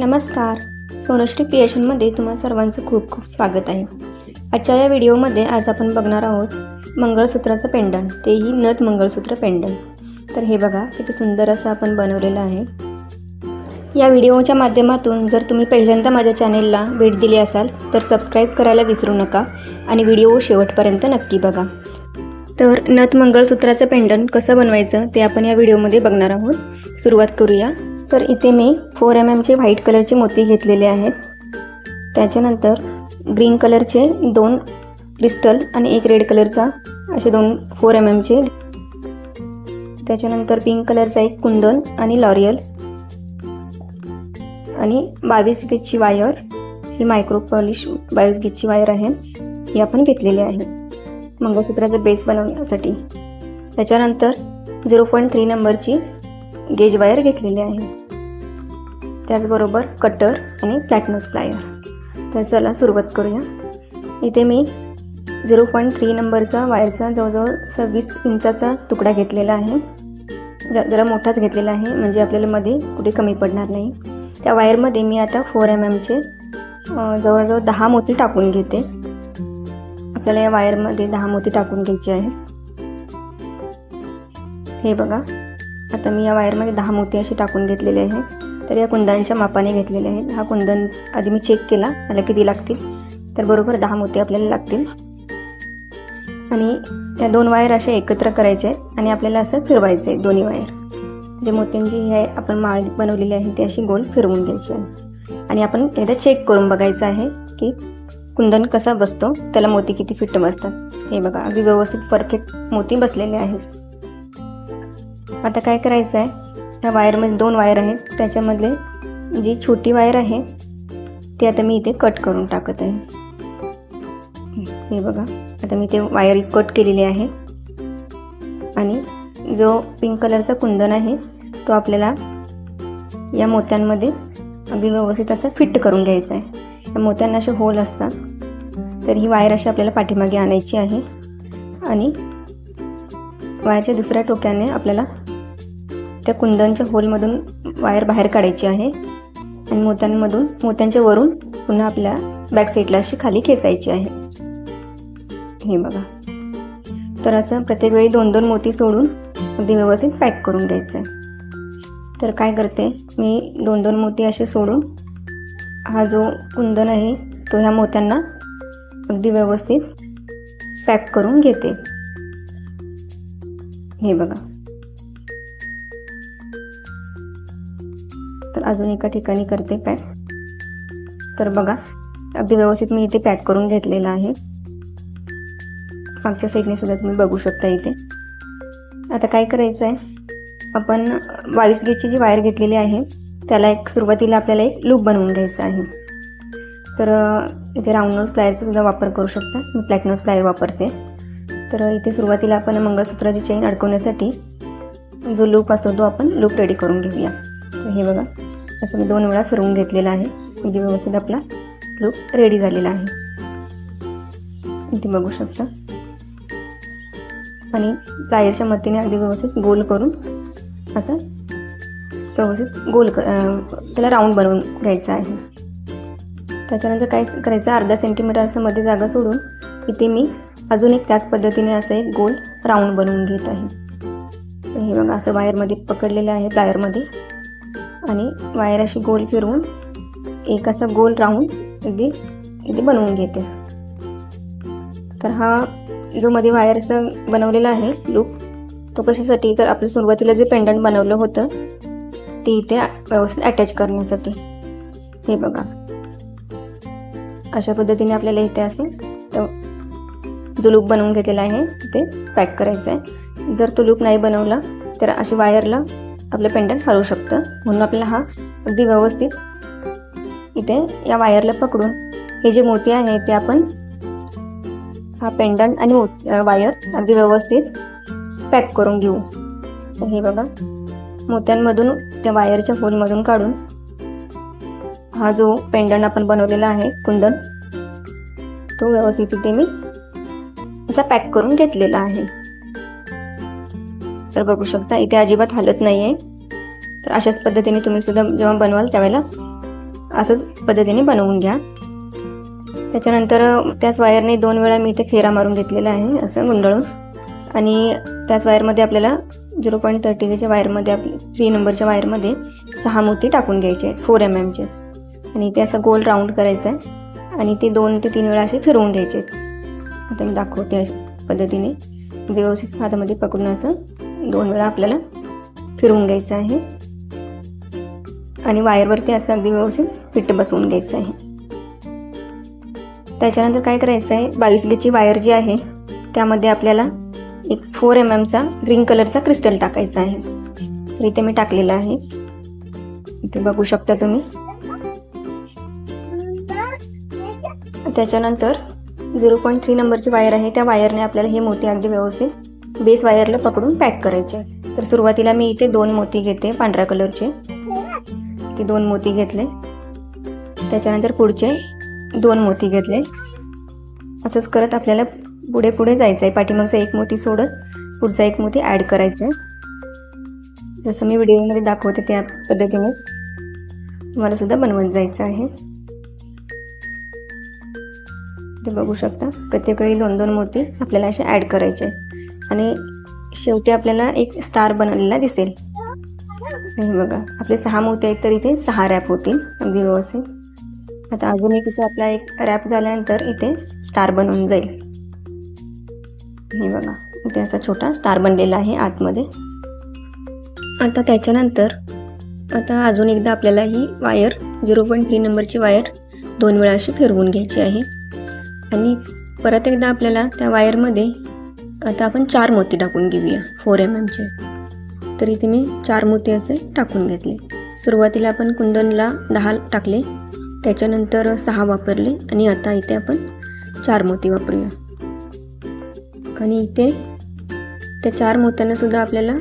नमस्कार, सोनश्री क्रिएशनमध्ये तुम्हा सर्वांचं खूप खूप स्वागत आहे। आजच्या या व्हिडिओमध्ये आज आपण बघणार आहोत मंगळसूत्राचं पेंडंट, तेही नथ मंगळसूत्र पेंडंट। तर हे बघा किती सुंदर असं आपण बनवलेलं आहे। या व्हिडिओच्या माध्यमातून जर तुम्ही पहिल्यांदा माझ्या चॅनेलला भेट दिली असाल तर सबस्क्राईब करायला विसरू नका आणि व्हिडिओ शेवटपर्यंत नक्की बघा। तर नथ मंगळसूत्राचं पेंडंट कसं बनवायचं ते आपण या व्हिडिओमध्ये बघणार आहोत। सुरुवात करूया। तर इथे मी 4 mm चे व्हाईट कलरचे मोती घेतलेले आहेत। त्याच्यानंतर ग्रीन कलरचे 2 क्रिस्टल आणि एक रेड कलरचा असे 2 4 mm चे। त्याच्यानंतर पिंक कलरचा एक कुंदन आणि लॉरियल्स आणि 22 गेजची वायर, ही मायक्रो पॉलिश 22 गेजची वायर आहे, ही आपण घेतलेली आहे मंगळसूत्राचा बेस बनवण्यासाठी। त्याच्यानंतर 0.3 नंबरची गेज वायर घेतलेली आहे। त्याचबरोबर कटर आणि फ्लॅट नोज प्लायर। तर चला सुरुवात करूया। इथे मी 0.3 नंबरचा वायरचा जवळजवळ 26 इंचाचा तुकडा घेतलेला आहे। जरा मोठाच घेतलेला आहे म्हणजे आपल्याला मध्ये कुठे कमी पडणार नाही। त्या वायरमध्ये मी आता 4 mm चे जवळजवळ 10 मोती टाकून घेते। आपल्याला या वायरमध्ये 10 मोती टाकून घ्यायचे आहेत। हे बघा, आता मी या वायरमध्ये 10 मोती असे टाकून घेतलेले आहेत। तर या कुंदनच्या मापाने घेतलेले आहेत। हा कुंदन आधी मी चेक केला, मला किती लागतील, तर बरोबर 10 मोती आपल्याला लागतील। आणि या 2 वायर अशा एकत्र करायचे आहेत आणि आपल्याला असं फिरवायचं आहे दोन्ही वायर। जे मोत्यांची हे आपण माळ बनवलेली आहे ती अशी गोल फिरवून घ्यायची आहे आणि आपण एकदा चेक करून बघायचं आहे की कुंदन कसा बसतो, त्याला मोती किती फिट बसतात। हे बघा, अगदी व्यवस्थित परफेक्ट मोती बसलेले आहेत। आता काय करायचं आहे, या वायरमध्ये 2 वायर आहेत, त्याच्यामधले जी छोटी वायर आहे ती आता मी इथे कट करून टाकत आहे। हे बघा, आता मी ते वायर कट केलेली आहे आणि जो पिंक कलरचा कुंदन आहे तो आपल्याला या मोत्यांमध्ये अगदी व्यवस्थित असं फिट करून घ्यायचा आहे। या मोत्यांना असे होल असतात, तर ही वायर अशी आपल्याला पाठीमागे आणायची आहे आणि वायरच्या दुसऱ्या टोक्याने आपल्याला त्या कुंदनच्या होलमधून वायर बाहेर काढायची आहे आणि मोत्यांच्या वरून पुन्हा आपल्या बॅक साईडला अशी खाली खेचायची आहे। हे बघा, तर असं प्रत्येक वेळी 2-2 मोती सोडून अगदी व्यवस्थित पॅक करून घ्यायचं आहे। तर काय करते मी, 2-2 मोती असे सोडून हा जो कुंदन आहे तो ह्या मोत्यांना अगदी व्यवस्थित पॅक करून घेते। हे बघा, तर अजून एका ठिकाणी करते पॅक। तर बघा, अगदी व्यवस्थित मी इथे पॅक करून घेतलेला आहे। मागच्या साईडने सुद्धा तुम्ही बघू शकता इथे। आता काय करायचं आहे, आपण 22 गेजची जी वायर घेतलेली आहे त्याला सुरुवातीला आपल्याला एक लूप बनवून घ्यायचा आहे। तर इथे राऊंड नोज प्लायरचा सुद्धा वापर करू शकता, मी फ्लॅट नोज प्लायर वापरते। तर इथे सुरुवातीला आपण मंगळसूत्राची चेन अडकवण्यासाठी जो लूप असतो तो आपण लूप रेडी करून घेऊया। तर हे बघा, असं मी 2 वेळा फिरवून घेतलेला आहे, अगदी व्यवस्थित आपला लूप रेडी झालेला आहे, इथे बघू शकता। आणि प्लायरच्या मदतीने अगदी व्यवस्थित गोल करून असं व्यवस्थित गोल त्याला राऊंड बनवून घ्यायचा आहे। त्याच्यानंतर काय करायचं, अर्धा सेंटीमीटर असं मध्ये जागा सोडून इथे मी अजून एक त्याच पद्धतीने असं एक गोल राऊंड बनवून घेत आहे। तर हे बघा, असं वायरमध्ये पकडलेलं आहे प्लायरमध्ये आणि वायर अशी गोल फिरवून एक असा गोल राऊंड अगदी इथे बनवून घेते। तर हा जो मध्ये वायरचं बनवलेला आहे लूप, तो कशासाठी, तर आपल्या सुरुवातीला जे पेंडंट बनवलं होतं ते इथे व्यवस्थित अटॅच करण्यासाठी। हे बघा, अशा पद्धतीने आपल्याला इथे असे तर जो लूप बनवून घेतलेला आहे ते पॅक करायचा आहे। जर तो लूप नाही बनवला तर अशी वायरला आपलं पेंडंट हलवू शकतं, म्हणून आपल्याला हा अगदी व्यवस्थित इथे या वायरला पकडून हे जे मोती आहे ते आपण हा पेंडंट आणि वायर अगदी व्यवस्थित पॅक करून घेऊ। तर हे बघा, मोत्यांमधून त्या वायरच्या होलमधून काढून हा जो पेंडंट आपण बनवलेला आहे कुंदन, तो व्यवस्थित इथे मी असा पॅक करून घेतलेला आहे। तर बघू शकता इथे अजिबात हलत नाही आहे। तर अशाच पद्धतीने तुम्ही सुद्धा जेव्हा बनवाल त्यावेळेला असंच पद्धतीने बनवून घ्या. त्याच्यानंतर त्याच वायरने 2 वेळा मी इथे फेरा मारून घेतलेला आहे असं गुंडाळून. आणि त्याच वायरमध्ये आपल्याला 0.30च्या वायरमध्ये 3 नंबरच्या वायरमध्ये 6 मोती टाकून घ्यायचे आहेत 4 mmचेच. आणि ते असं गोल राऊंड करायचं आहे आणि ते 2 ते 3 वेळा असे फिरवून घ्यायचे आहेत. आता मी दाखवते अशा पद्धतीने व्यवस्थित हातामध्ये पकडून असं 2 वेळा आपल्याला फिरवून घ्यायचं आहे आणि वायरवरती असं अगदी व्यवस्थित फिट बसवून घ्यायचं आहे. त्याच्यानंतर काय करायचं आहे, 22 गेजची वायर जी आहे त्यामध्ये आपल्याला एक 4 mmचा ग्रीन कलरचा क्रिस्टल टाकायचा आहे. तर इथे मी टाकलेला आहे, इथे बघू शकता तुम्ही. त्याच्यानंतर 0.3 नंबरची वायर आहे त्या वायरने आपल्याला हे मोती अगदी व्यवस्थित बेस वायरला पकडून पॅक करायचे आहेत. तर सुरुवातीला मी इथे 2 मोती घेते पांढऱ्या कलरचे, ते 2 मोती घेतले. त्याच्यानंतर पुढचे 2 मोती घेतले. असंच करत आपल्याला पुढे पुढे जायचं आहे. पाठीमागचा 1 मोती सोडत पुढचा 1 मोती ॲड करायचा आहे. जसं मी व्हिडिओमध्ये दाखवते त्या पद्धतीनेच तुम्हाला सुद्धा बनवत जायचं आहे. ते बघू शकता प्रत्येक वेळी 2-2 मोती आपल्याला असे ॲड करायचे आहेत आणि शेवटी आपल्याला एक स्टार बनवलेला दिसेल. हे बघा आपले 6 मोती आहेत तर इथे 6 रॅप होतील अगदी व्यवस्थित. आता अजून एक इथे आपला एक रॅप झाल्यानंतर इथे स्टार बनवून जाईल. हे बघा इथे असा छोटा स्टार बनलेला आहे आतमध्ये. आता त्याच्यानंतर आता अजून एकदा आपल्याला ही वायर 0.3 नंबरची वायर 2 वेळा अशी फिरवून घ्यायची आहे आणि परत एकदा आपल्याला त्या वायरमध्ये आता आपण 4 मोती टाकून घेऊया 4 mmचे. तर इथे मी 4 मोती असे टाकून घेतले. सुरुवातीला आपण कुंदनला 10 टाकले, त्याच्यानंतर 6 वापरले आणि आता इथे आपण 4 मोती वापरूया. आणि इथे त्या 4 मोत्यांना सुद्धा आपल्याला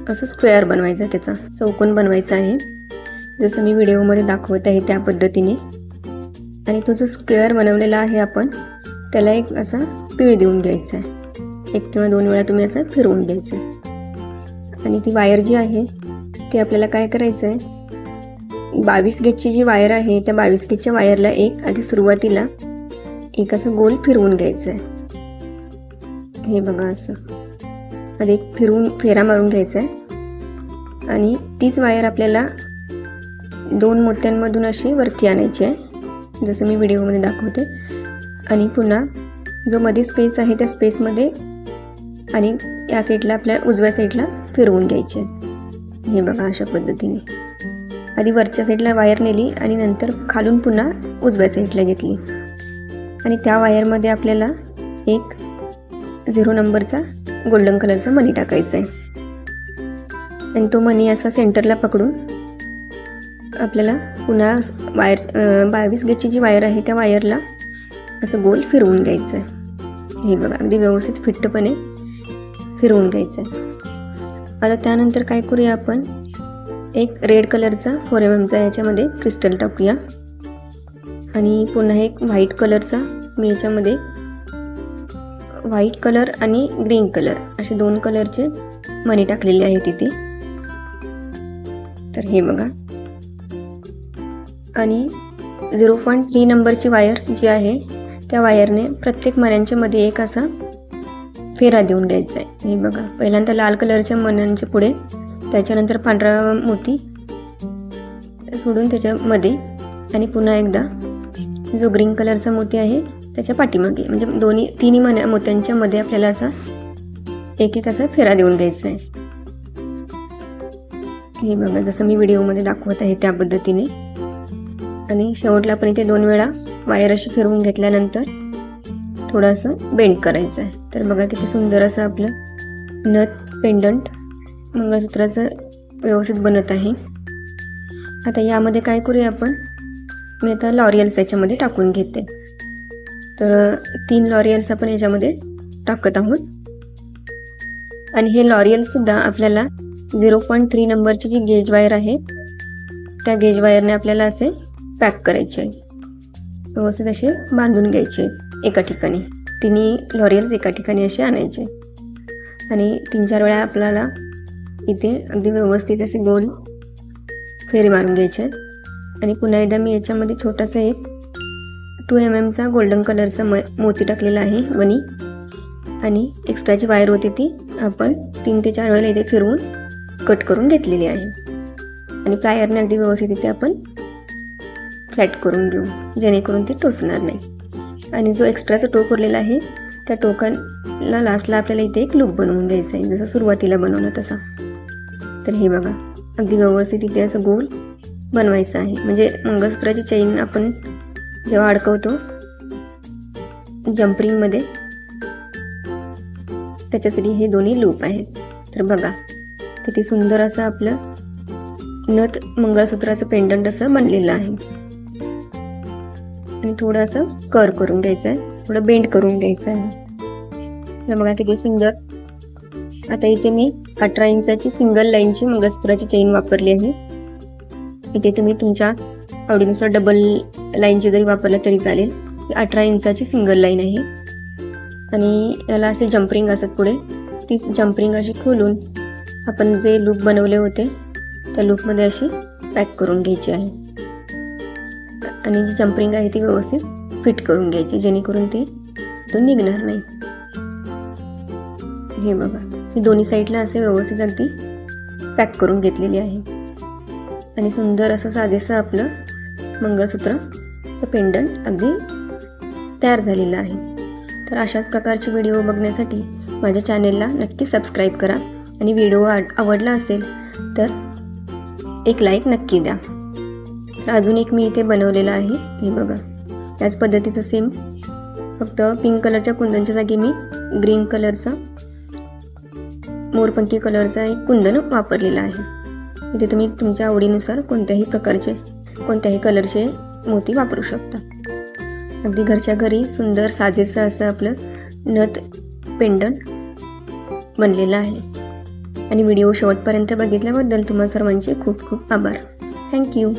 असं स्क्वेअर बनवायचं आहे, त्याचा चौकोन बनवायचा आहे जसं मी व्हिडिओमध्ये दाखवत आहे त्या पद्धतीने. आणि तो जो स्क्वेअर बनवलेला आहे आपण त्याला एक असा पीळ देऊन घ्यायचा आहे. 1 किंवा 2 वेळा तुम्ही असं फिरवून घ्यायचं आहे. आणि ती वायर जी आहे ती आपल्याला काय करायचं आहे, 22 गेजची जी वायर आहे त्या 22 गेजच्या वायरला एक आधी सुरुवातीला एक असं गोल फिरवून घ्यायचं आहे. हे बघा असं आधी एक फिरवून फेरा मारून घ्यायचा आहे आणि तीच वायर आपल्याला 2 मोत्यांमधून अशी वरती आणायची आहे जसं मी व्हिडिओमध्ये दाखवते. आणि पुन्हा जो मध्ये स्पेस आहे त्या स्पेसमध्ये आणि या साईडला आपल्या उजव्या साईडला फिरवून घ्यायचे. हे बघा अशा पद्धतीने आधी वरच्या साईडला वायर नेली आणि नंतर खालून पुन्हा उजव्या साईडला घेतली आणि त्या वायरमध्ये आपल्याला एक 0 नंबरचा गोल्डन कलरचा मनी टाकायचा आहे. आणि तो मनी असा सेंटरला पकडून आपल्याला पुन्हा वायर 22 गेजची जी वायर आहे त्या वायरला असं गोल फिरवून घ्यायचं आहे. हे बघा अगदी व्यवस्थित फिट्टपणे फिरवून घ्यायचं आहे. आता त्यानंतर काय करूया, आपण एक रेड कलरचा 4 mmचा याच्यामध्ये क्रिस्टल टाकूया आणि पुन्हा एक व्हाईट कलरचा मी याच्यामध्ये व्हाईट कलर आणि ग्रीन कलर असे 2 कलरचे मनी टाकलेले आहेत तिथे. तर हे बघा आणि 0.3 नंबरची वायर जी आहे त्या वायरने प्रत्येक मण्यांच्या मध्ये एक असा फेरा देऊन घ्यायचा आहे. हे बघा पहिल्यांदा लाल कलरच्या मण्यांच्या पुढे, त्याच्यानंतर पांढरा मोती सोडून त्याच्यामध्ये आणि पुन्हा एकदा जो ग्रीन कलरचा मोती आहे त्याच्या पाठीमागे, म्हणजे तिन्ही मोत्यांच्या मध्ये आपल्याला असा एक असा फेरा देऊन घ्यायचा आहे. हे बघा जसं मी व्हिडिओमध्ये दाखवत आहे त्या पद्धतीने. आणि शेवटला आपण इथे 2 वेळा वायर अशी फिरवून घेतल्यानंतर थोडंसं बेंड करायचं आहे. तर बघा किती सुंदर असं आपलं नथ पेंडंट मंगळसूत्राचं व्यवस्थित बनत आहे. आता यामध्ये काय करूया आपण, मी आता लॉरियल्स याच्यामध्ये टाकून घेते. तर 3 लॉरियल्स आपण याच्यामध्ये टाकत आहोत आणि हे लॉरियल्ससुद्धा आपल्याला 0.3 नंबरची जी गेज वायर आहे त्या गेज वायरने आपल्याला असे पॅक करायचे आहे. व्यवस्थित असे बांधून घ्यायचे आहेत एका ठिकाणी. तिन्ही लॉरियल्स एका ठिकाणी असे आणायचे आणि 3-4 वेळा आपल्याला इथे अगदी व्यवस्थित असे गोल फेरी मारून घ्यायचे आहेत. आणि पुन्हा एकदा मी याच्यामध्ये छोटासा एक 2 mm गोल्डन कलरचा मोती टाकलेला आहे मणी, आणि एक्स्ट्राची वायर होती ती आपण 3 ते 4 वेळेला इथे फिरवून कट करून घेतलेली आहे. आणि प्लायरने अगदी व्यवस्थित इथे आपण फ्लॅट करून घेऊ, जेणेकरून ते टोचणार नाही. आणि जो एक्स्ट्राचा टोक उरलेला आहे त्या टोकाला लास्टला आपल्याला इथे एक लूप बनवून घ्यायचा आहे, जसं सुरुवातीला बनवलं तसा. तर हे बघा, अगदी व्यवस्थित इथे असं गोल बनवायचं आहे. म्हणजे मंगळसूत्राची चेन आपण जेव्हा अडकवतो जम्परिंगमध्ये, त्याच्यासाठी हे दोन्ही लूप आहेत. तर बघा किती सुंदर असं आपलं नथ मंगळसूत्राचं पेंडंट असं बनलेलं आहे. आणि थोडं असं कर करून घ्यायचं आहे, थोडं बेंड करून घ्यायचं आहे. तर बघा किती सुंदर. आता इथे मी 18 इंचाची सिंगल लाईनची मंगळसूत्राची चेन वापरली आहे. इथे तुम्ही तुमच्या आवडीनुसार डबल लाईनची जरी वापरलं तरी चालेल. 18 इंचाची सिंगल लाईन आहे. आणि याला असे जम्परिंग असतात पुढे, ती जम्परिंग अशी खोलून आपण जे लूप बनवले होते त्या लूपमध्ये अशी पॅक करून घ्यायची आहे. आणि जी जम्परिंग आहे ती व्यवस्थित फिट करून घ्यायची, जेणेकरून ते तो निघणार नाही. हे बघा, मी दोन्ही साईडला असे व्यवस्थित अगदी पॅक करून घेतलेली आहे. आणि सुंदर असं साधेसं आपलं मंगळसूत्राचं पेंडंट अगदी तयार झालेलं आहे. तर अशाच प्रकारचे व्हिडिओ बघण्यासाठी माझ्या चॅनेलला नक्की सबस्क्राईब करा. आणि व्हिडिओ आवडला असेल तर एक लाईक नक्की द्या. तर अजून एक मी इथे बनवलेला आहे. हे बघा, त्याच पद्धतीचं सेम, फक्त पिंक कलरच्या कुंदनच्या जागी मी ग्रीन कलरचा मोरपंखी कलरचा एक कुंदन वापरलेला आहे. इथे तुम्ही तुमच्या आवडीनुसार कोणत्याही प्रकारचे कोणत्याही कलरचे मोती वापरू शकता. अगदी घरच्या घरी सुंदर साजेसं असं आपलं नथ पेंडंट बनलेलं आहे. आणि व्हिडिओ शेवटपर्यंत बघितल्याबद्दल तुम्हा सर्वांचे खूप खूप आभार. थँक्यू.